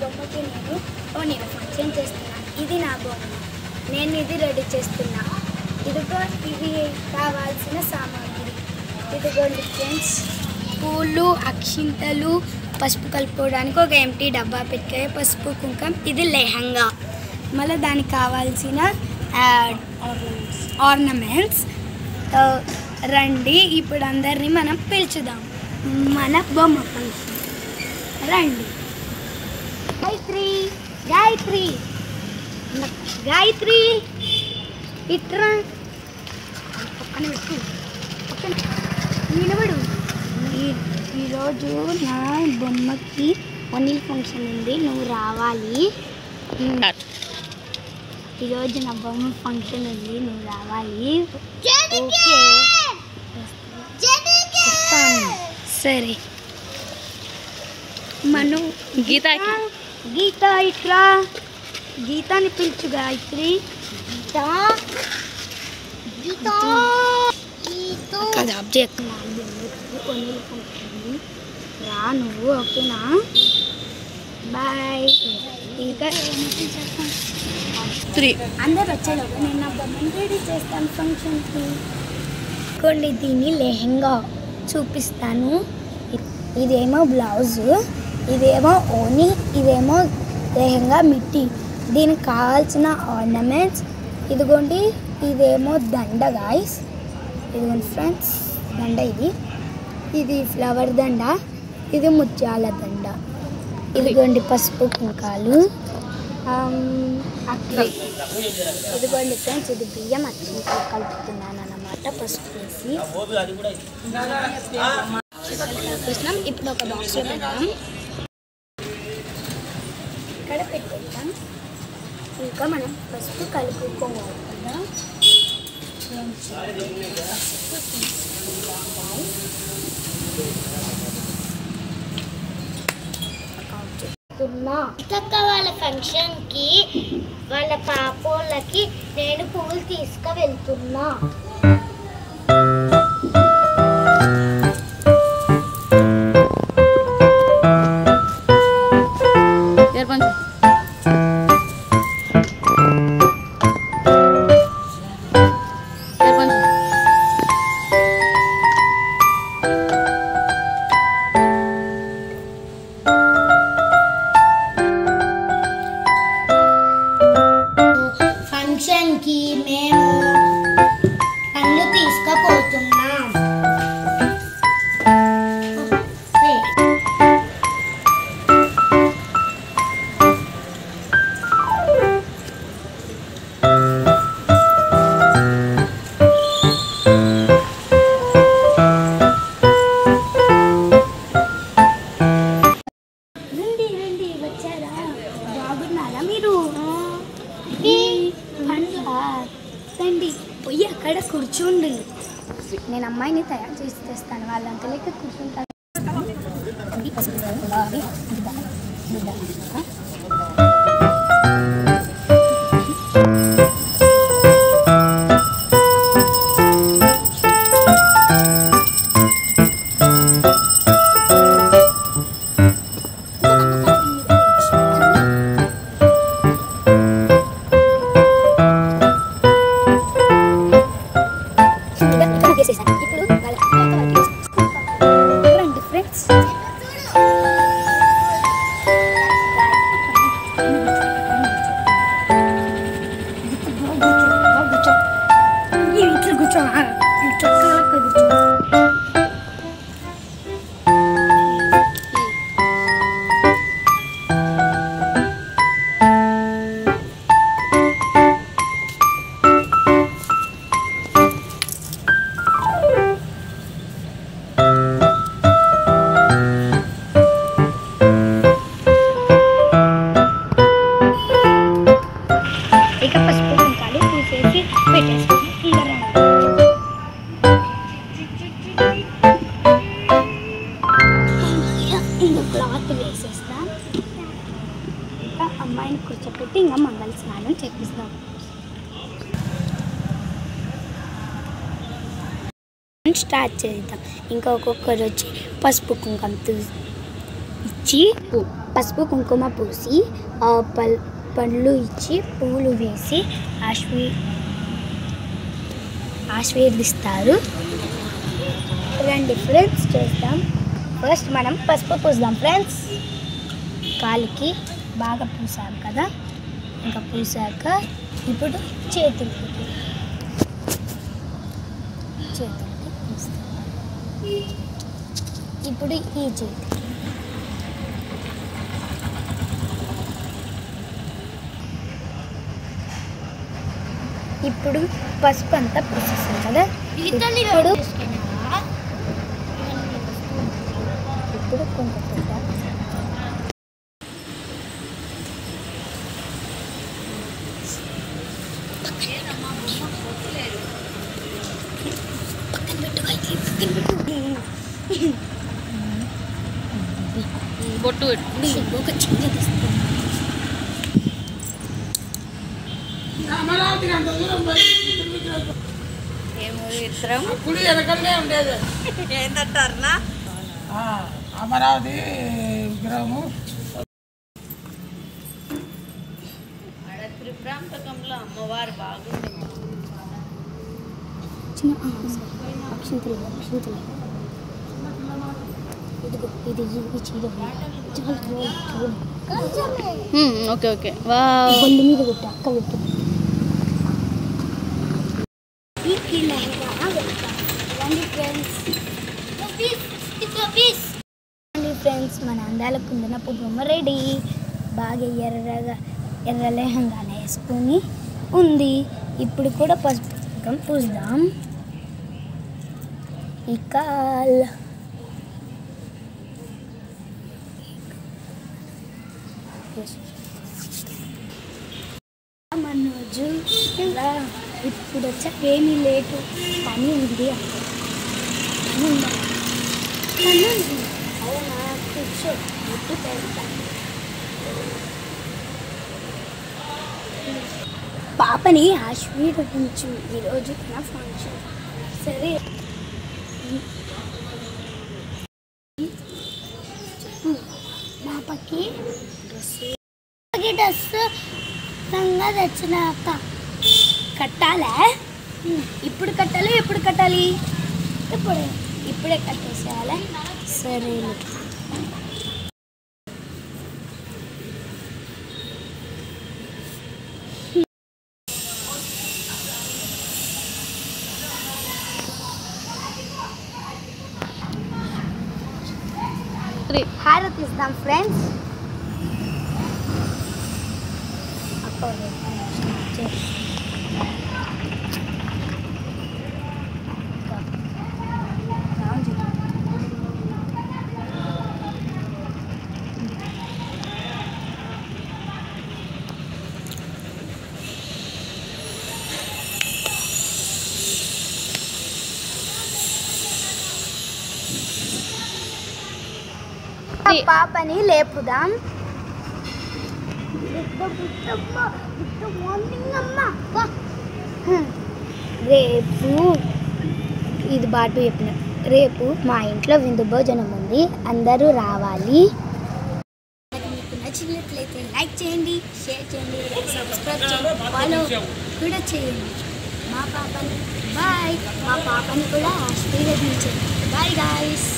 బొమ్మకి నేను ఫంక్షన్ చేస్తున్నా. ఇది నా బొమ్మ, నేను ఇది రెడీ చేస్తున్నా. ఇదిగో ఇవి కావాల్సిన సామాగ్రి. ఇదిగోండి ఫ్రెండ్స్, పూలు, అక్షింతలు, పసుపు కలుపుకోవడానికి ఒక ఎంటీ డబ్బా పెట్టే పసుపు కుంకం. ఇది లెహంగా. మళ్ళీ దానికి కావాల్సిన ఆర్నమెంట్స్. రండి ఇప్పుడు అందరినీ మనం పిలుచుదాం మన బొమ్మ ఫంక్షన్. రండి. గాయత్రి, గాయత్రి, గాయత్రి ఇట్రా. పక్కన పెట్టు, పక్కన నిలబడు. ఈరోజు నా బొమ్మకి ఒనీల్ ఫంక్షన్ ఉంది, నువ్వు రావాలి. ఈరోజు నా బొమ్మ ఫంక్షన్ ఉంది, నువ్వు రావాలి. సరే. మను గీత ఇట్లా. గీతాని పిలుచు. గాయత్రి, రా నువ్వు, ఓకేనా? బాయ్. ఇంకా అందరు వచ్చేలోపు నేను నా బొమ్మను రెడీ చేస్తాను ఫంక్షన్కి. కొన్ని దీన్ని లెహంగా చూపిస్తాను. ఇదేమో బ్లౌజు, ఇదేమో ఓని, ఇదేమో లెహంగా మిట్టి. దీనికి కావాల్సిన ఆర్నమెంట్స్ ఇదిగోండి. ఇదేమో దండ గాయస్, ఇదిగోండి ఫ్రెండ్స్ దండ. ఇది ఫ్లవర్ దండ, ఇది ముత్యాల దండ. ఇదిగోండి పసుపు కుంకాలు. ఇదిగోండి ఫ్రెండ్స్, ఇది బియ్యం అక్షింతలు కలుపుతున్నాను అన్నమాట పసుపు వేసి. ఇప్పుడు ఒక బాక్స్లో పెడతాం, ఇక్కడ పెట్టేద్దాం. ఇంకా మనం పసుపు కలుపుకోవాలి కదా. వాళ్ళ ఫంక్షన్కి వాళ్ళ పాపోళ్ళకి నేను పువ్వులు తీసుకువెళ్తున్నా. ఫంక్షన్కి మేము పండ్లు తీసుకుపోతున్నాం. రండి రండి, వచ్చారా? బాగున్నారా మీరు? రండి, పోయి అక్కడ కూర్చోండి. నేను అమ్మాయిని తయారు చేసి తెస్తాను, వాళ్ళంతా లెక్క కూర్చుంటారు. రండి ఫ్రెండ్స్. అమ్మాయిని కూర్చోపెట్టి ఇంకా మంగళ స్నానం చేపిస్తాం. స్టార్ట్ చేద్దాం. ఇంకా ఒక్కొక్కరు వచ్చి పసుపు కుంకుమ ఇచ్చి పసుపు కుంకుమ పూసి పండ్లు ఇచ్చి పువ్వులు వేసి ఆశీర్వదిస్తారు. రండి ఫ్రెండ్స్ చేద్దాం. ఫస్ట్ మనం పసుపు పూద్దాం ఫ్రెండ్స్. కాలికి బాగా పూసాం కదా, ఇంకా పూసాక ఇప్పుడు చేతులకి పూస్తాం. ఇప్పుడు ఈ చేతి ఇప్పుడు పసుపు అంతా పూసేస్తాం కదా. ఇప్పుడు కుంకుమ పూద్దాం. బొట్టు ఒక చిన్న తీస్తాం. ఏంటంటారా అమరావతి విగ్రహము త్రిపురాంతకంలో అమ్మవారు బాగుంది. ఓకే ఓకే బొల్లి మీద పెట్టి అక్క పెట్టు. ఫ్రెండ్స్ మన అందాల కుందనపు బొమ్మ రెడీ. బాగా ఎర్ర లెహంగానే వేసుకొని ఉంది. ఇప్పుడు కూడా పసుపు కుంకుమ పూద్దాం. ఇక మనోజు ఇలా ఇప్పుడు వచ్చా ఏమీ లేటు పని ఉంది. అవునా కూర్చో గుర్తు పెడతాను. పాపని ఆశీర్వదించు, ఈరోజు నా ఫంక్షన్. సరే పాపకి డ్రెస్ రంగా తెచ్చినాక కట్టాలా? ఇప్పుడు కట్టాలి, ఎప్పుడు కట్టాలి? ఇప్పుడే కట్టేసేయాలి. సరే హారతి ఇస్తాం ఫ్రెండ్స్. పాపని లేపుదాం. రేపు ఇది బాటు చెప్పిన రేపు మా ఇంట్లో విందు భోజనం ఉంది, అందరూ రావాలి. మీకు నచ్చినట్లయితే లైక్ చేయండి, షేర్ చేయండి, సబ్స్క్రైబ్ చేయండి, ఫాలో కూడా చేయండి. మా పాపని కూడా ఆశీర్వదించండి. Bye guys.